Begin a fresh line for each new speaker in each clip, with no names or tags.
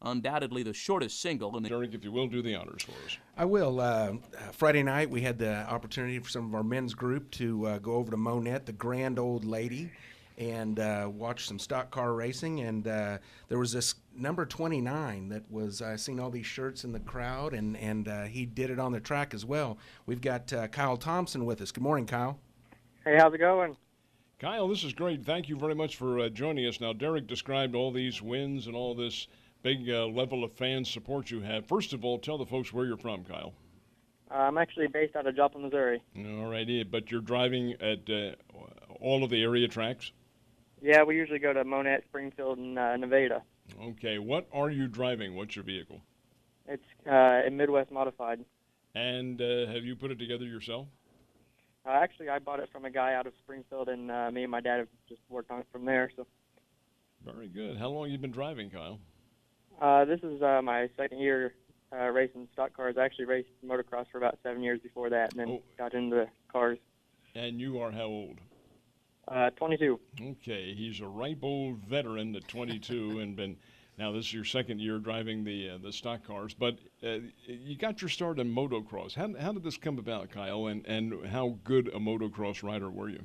undoubtedly the shortest single in the...
Derek, if you will, do the honors for us.
I will. Friday night, we had the opportunity for some of our men's group to go over to Monette, the grand old lady, and watch some stock car racing. And there was this number 29 that was, I seen all these shirts in the crowd, and he did it on the track as well. We've got Kyle Thompson with us. Good morning, Kyle.
Hey, how's it going?
Kyle, this is great. Thank you very much for joining us. Now, Derek described all these wins and all this big level of fan support you have. First of all, tell the folks where you're from, Kyle.
I'm actually based out of Joplin, Missouri.
All righty, but you're driving at all of the area tracks?
Yeah, we usually go to Monette, Springfield, and Nevada.
Okay, what are you driving? What's your vehicle?
It's a Midwest Modified.
And have you put it together yourself?
Actually, I bought it from a guy out of Springfield, and me and my dad have just worked on it from there. So.
Very good. How long have you been driving, Kyle?
This is my second year racing stock cars. I actually raced motocross for about 7 years before that, and then got into the cars.
And you are how old?
22.
Okay, he's a ripe old veteran at 22 and been... Now, this is your second year driving the stock cars, but you got your start in motocross. How did this come about, Kyle, and how good a motocross rider were you?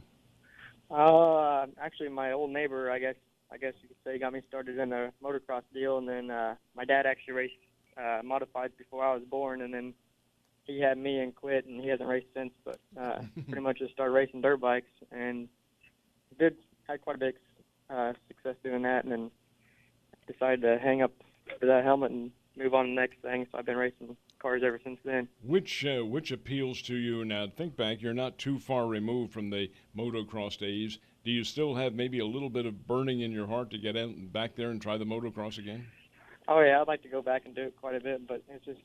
Actually, my old neighbor, I guess you could say, got me started in a motocross deal, and then my dad actually raced modifieds before I was born, and then he had me and quit, and he hasn't raced since, but pretty much just started racing dirt bikes, and had quite a bit of success doing that, and then decided to hang up that helmet and move on to the next thing. So I've been racing cars ever since then.
Which appeals to you now? Think back, you're not too far removed from the motocross days. Do you still have maybe a little bit of burning in your heart to get in back there and try the motocross again?
Oh yeah, I'd like to go back and do it quite a bit, but it just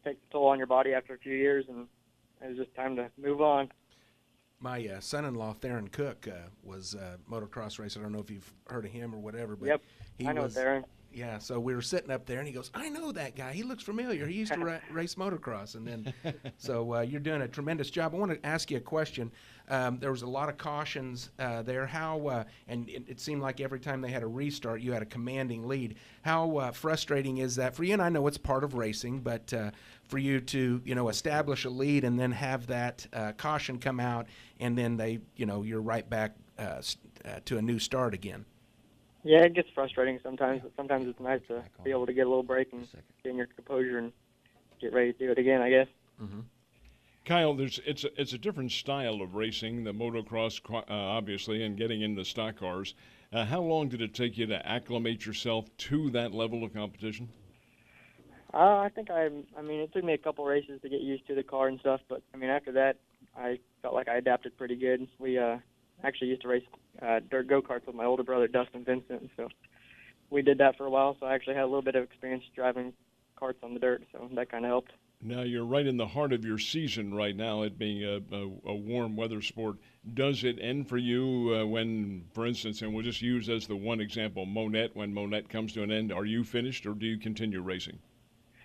takes a toll on your body after a few years, and it's just time to move on.
My son-in-law, Theron Cook, was a motocross racer. I don't know if you've heard of him or whatever, but
yep,
he
I know
was,
Theron.
Yeah, so we were sitting up there, and he goes, I know that guy. He looks familiar. He used to race motocross. And then, so you're doing a tremendous job. I want to ask you a question. There was a lot of cautions there. How, and it seemed like every time they had a restart, you had a commanding lead. How frustrating is that for you? And I know it's part of racing, but for you to, establish a lead and then have that caution come out, and then you're right back to a new start again.
Yeah, it gets frustrating sometimes, but sometimes it's nice to be able to get a little break and get in your composure and get ready to do it again, I guess.
Mm-hmm. Kyle, it's a different style of racing, the motocross, obviously, and getting into stock cars. How long did it take you to acclimate yourself to that level of competition?
I think it took me a couple races to get used to the car and stuff, but after that, I felt like I adapted pretty good. We actually used to race dirt go-karts with my older brother, Dustin Vincent, so we did that for a while, so I actually had a little bit of experience driving carts on the dirt, so that kind of helped.
Now, you're right in the heart of your season right now, it being a warm weather sport. Does it end for you when, for instance, and we'll just use as the one example, Monette, when Monette comes to an end, are you finished or do you continue racing?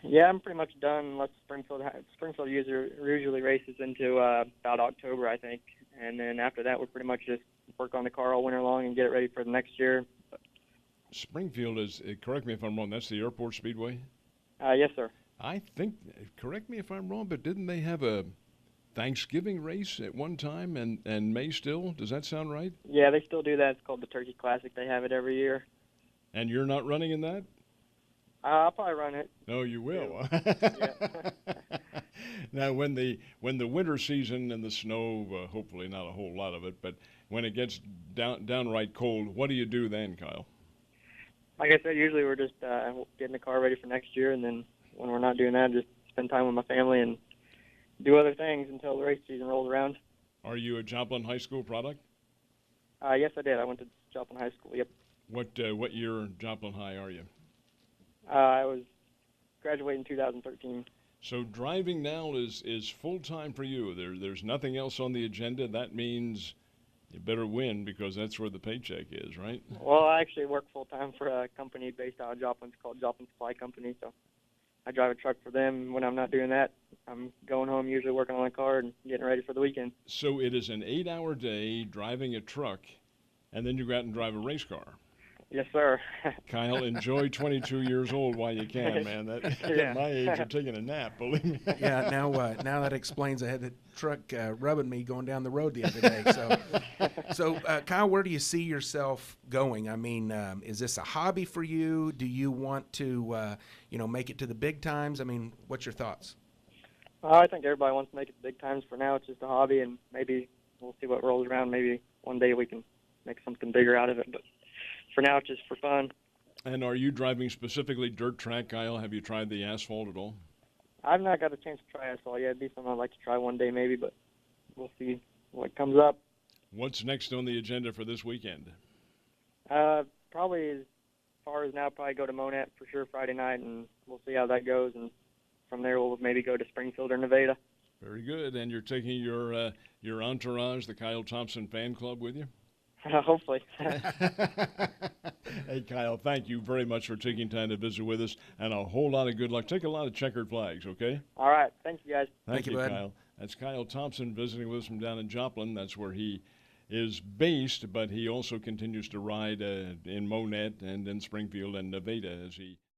Yeah, I'm pretty much done unless Springfield usually races into about October, I think. And then after that, we're pretty much just work on the car all winter long and get it ready for the next year.
Springfield is, correct me if I'm wrong, that's the airport speedway?
Yes, sir.
I think, correct me if I'm wrong, but didn't they have a Thanksgiving race at one time and may still? Does that sound right?
Yeah, they still do that. It's called the Turkey Classic. They have it every year.
And you're not running in that?
I'll probably run it.
No, you will.
Yeah.
Now, when the winter season and the snow, hopefully not a whole lot of it, but when it gets downright cold, what do you do then, Kyle?
Like I said, usually we're just getting the car ready for next year, and then when we're not doing that, just spend time with my family and do other things until the race season rolls around.
Are you a Joplin High School product?
Yes, I did. I went to Joplin High School, yep.
What year Joplin High are you?
I was graduating in 2013.
So driving now is full-time for you. There's nothing else on the agenda. That means you better win because that's where the paycheck is, right?
Well, I actually work full-time for a company based out of Joplin. It's called Joplin Supply Company. So I drive a truck for them. When I'm not doing that, I'm going home, usually working on the car and getting ready for the weekend.
So it is an 8-hour day driving a truck, and then you go out and drive a race car.
Yes, sir.
Kyle, enjoy 22 years old while you can, man. That,
Yeah.
At my age, you're taking a nap, believe me.
Yeah, now that explains I had the truck rubbing me going down the road the other day. So Kyle, where do you see yourself going? I mean, is this a hobby for you? Do you want to, make it to the big times? I mean, what's your thoughts?
I think everybody wants to make it the big times. For now, it's just a hobby, and maybe we'll see what rolls around. Maybe one day we can make something bigger out of it. But for now, it's just for fun.
And are you driving specifically dirt track, Kyle? Have you tried the asphalt at all?
I've not got a chance to try asphalt yet. It'd be something I'd like to try one day, maybe, but we'll see what comes up.
What's next on the agenda for this weekend?
Probably as far as now, probably go to Monette for sure Friday night, and we'll see how that goes. And from there, we'll maybe go to Springfield or Nevada.
Very good. And you're taking your entourage, the Kyle Thompson fan club, with you?
Hopefully.
Hey, Kyle, thank you very much for taking time to visit with us, and a whole lot of good luck. Take a lot of checkered flags, okay?
All right. Thank you, guys.
Thank you, bud.
Kyle. That's Kyle Thompson visiting with us from down in Joplin. That's where he is based, but he also continues to ride in Monette and in Springfield and Nevada as he